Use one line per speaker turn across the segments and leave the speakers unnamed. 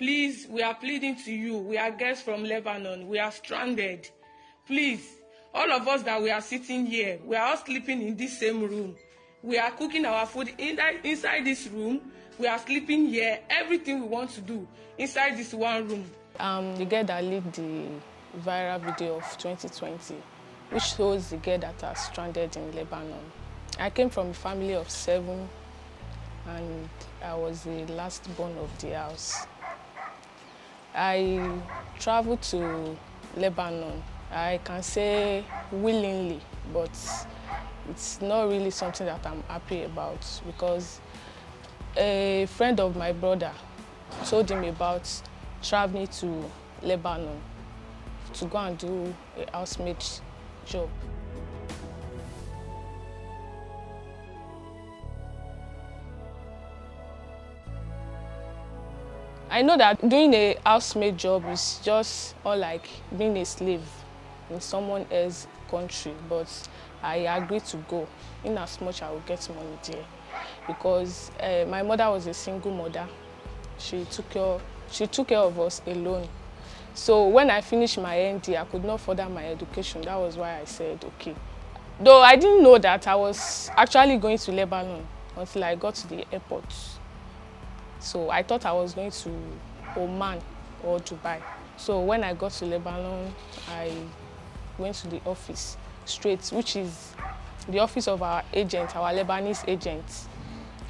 Please, we are pleading to you. We are guests from Lebanon. We are stranded. Please, all of us that we are sitting here, we are all sleeping in this same room. We are cooking our food inside this room. We are sleeping here. Everything we want to do inside this one room.
The girl that leaked the viral video of 2020, which shows the girl that are stranded in Lebanon. I came from a family of 7, and I was the last born of the house. I traveled to Lebanon, I can say willingly, but it's not really something that I'm happy about, because a friend of my brother told him about traveling to Lebanon to go and do a housemaid job. I know that doing a housemaid job is just unlike being a slave in someone else's country, but I agreed to go in as much I will get money there, because my mother was a single mother. She took care of us alone. So when I finished my ND, I could not further my education. That was why I said okay. Though I didn't know that I was actually going to Lebanon until I got to the airport. So I thought I was going to Oman or Dubai. So when I got to Lebanon, I went to the office straight, which is the office of our agent, our Lebanese agent.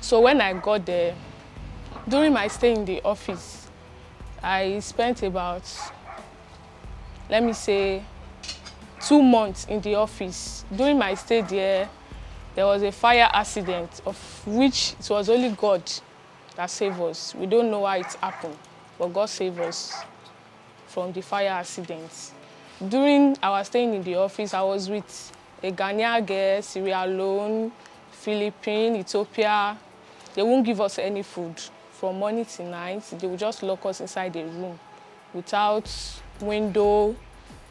So when I got there, during my stay in the office, I spent about, let me say, 2 months in the office. During my stay there was a fire accident, of which it was only God that saved us. We don't know how it happened, but God saved us from the fire accident. During our staying in the office, I was with a Ghanaian girl, Sierra Leone, Philippines, Ethiopia. They won't give us any food from morning to night. They will just lock us inside a room without window.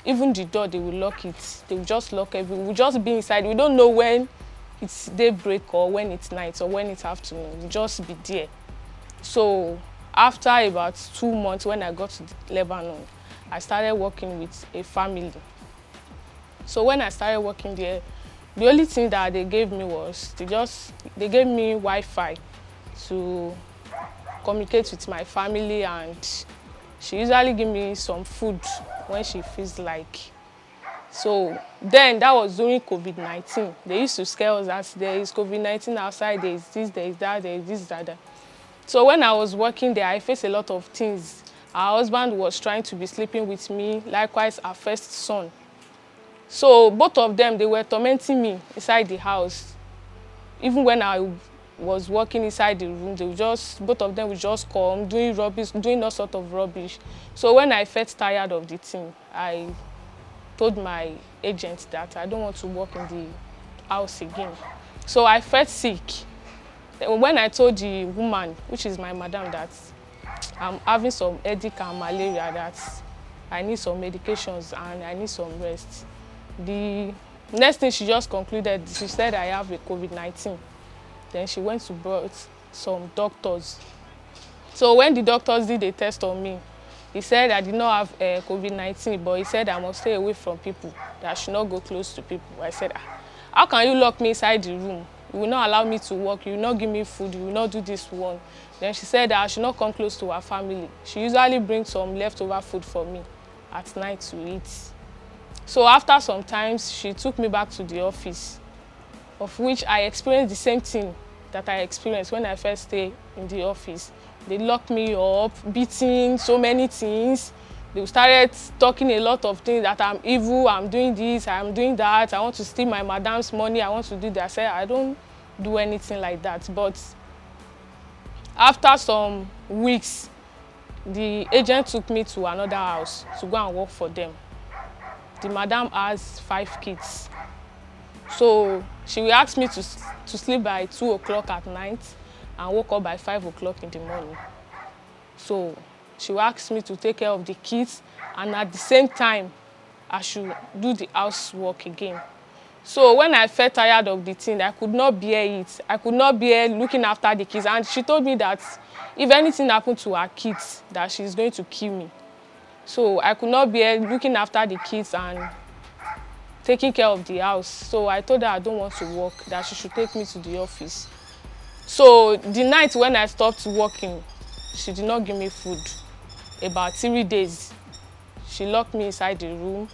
Even the door, they will lock it. They will just lock everything. We'll just be inside. We don't know when it's daybreak or when it's night or when it's afternoon. We'll just be there. So after about 2 months, when I got to Lebanon, I started working with a family. So when I started working there, the only thing that they gave me was they gave me Wi-Fi to communicate with my family, and she usually give me some food when she feels like. So then that was during COVID-19. They used to scare us that there is COVID-19 outside, there is this, there is that, there is this, that. So when I was working there, I faced a lot of things. Our husband was trying to be sleeping with me, likewise our first son. So both of them, they were tormenting me inside the house. Even when I was working inside the room, both of them would just come, doing rubbish, doing all sorts of rubbish. So when I felt tired of the thing, I told my agent that I don't want to work in the house again. So I felt sick. When I told the woman, which is my madam, that I'm having some headache and malaria, that I need some medications and I need some rest, the next thing she just concluded, she said I have a COVID-19. Then she went to brought some doctors. So when the doctors did a test on me, he said I did not have COVID-19, but he said I must stay away from people, that I should not go close to people. I said, how can you lock me inside the room? You will not allow me to work, you will not give me food, you will not do this one. Then she said that I should not come close to her family. She usually brings some leftover food for me at night to eat. So after some time, she took me back to the office, of which I experienced the same thing that I experienced when I first stayed in the office. They locked me up, beating, so many things. They started talking a lot of things, that I'm evil, I'm doing this, I'm doing that, I want to steal my madam's money, I want to do that. I said, I don't do anything like that. But after some weeks, the agent took me to another house to go and work for them. The madam has 5 kids. So she will ask me to sleep by 2 o'clock at night and wake up by 5 o'clock in the morning. So she will ask me to take care of the kids, and at the same time, I should do the housework again. So when I felt tired of the thing, I could not bear it. I could not bear looking after the kids. And she told me that if anything happened to her kids, that she's going to kill me. So I could not bear looking after the kids and taking care of the house. So I told her I don't want to work, that she should take me to the office. So the night when I stopped working, she did not give me food. About 3 days, she locked me inside the room.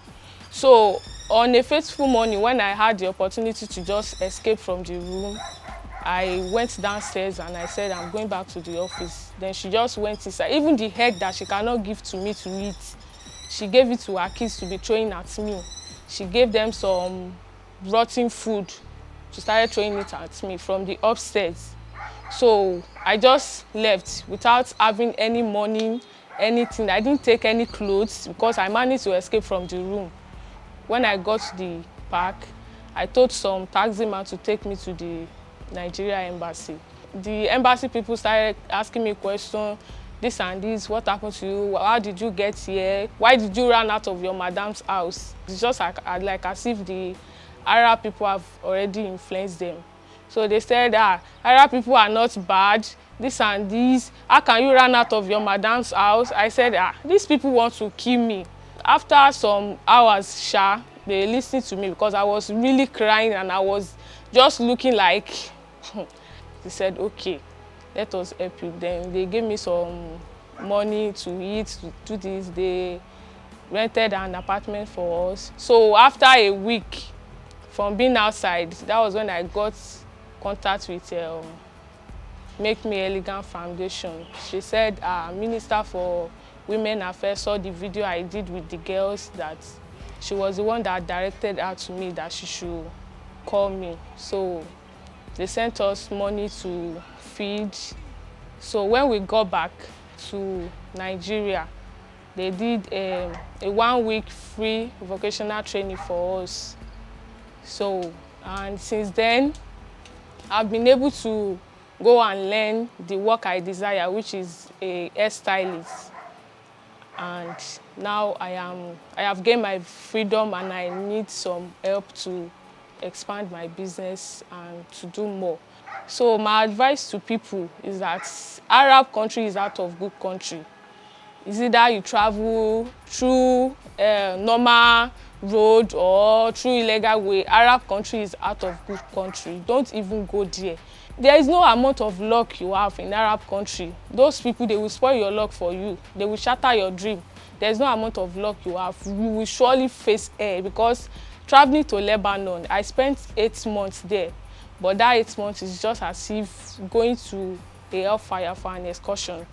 So on a fateful morning, when I had the opportunity to just escape from the room, I went downstairs and I said, I'm going back to the office. Then she just went inside. Even the egg that she cannot give to me to eat, she gave it to her kids to be throwing at me. She gave them some rotten food. She started throwing it at me from the upstairs. So I just left without having any money, anything. I didn't take any clothes because I managed to escape from the room. When I got to the park, I told some taxi man to take me to the Nigerian embassy. The embassy people started asking me questions, this and this, what happened to you, how did you get here, why did you run out of your madam's house? It's just like as if the Arab people have already influenced them. So they said, Arab people are not bad, this and this, how can you run out of your madam's house? I said, these people want to kill me. After some hours, they listened to me because I was really crying and I was just looking like, they said, okay, let us help you. Then they gave me some money to eat, to do this. They rented an apartment for us. So after a week from being outside, that was when I got contact with Make Me Elegant Foundation. She said, Minister for Women Affairs saw the video I did with the girls, that she was the one that directed her to me that she should call me. So they sent us money to feed. So when we got back to Nigeria, they did a 1 week free vocational training for us. So, and since then, I've been able to go and learn the work I desire, which is a hairstylist. And now I have gained my freedom and I need some help to expand my business and to do more. So my advice to people is that Arab country is out of good country. It's either you travel through normal road or through illegal way. Arab country is out of good country. Don't even go there. There is no amount of luck you have in Arab country. Those people, they will spoil your luck for you. They will shatter your dream. There is no amount of luck you have. You will surely face air, because traveling to Lebanon, I spent 8 months there. But that 8 months is just as if going to a hellfire for an excursion.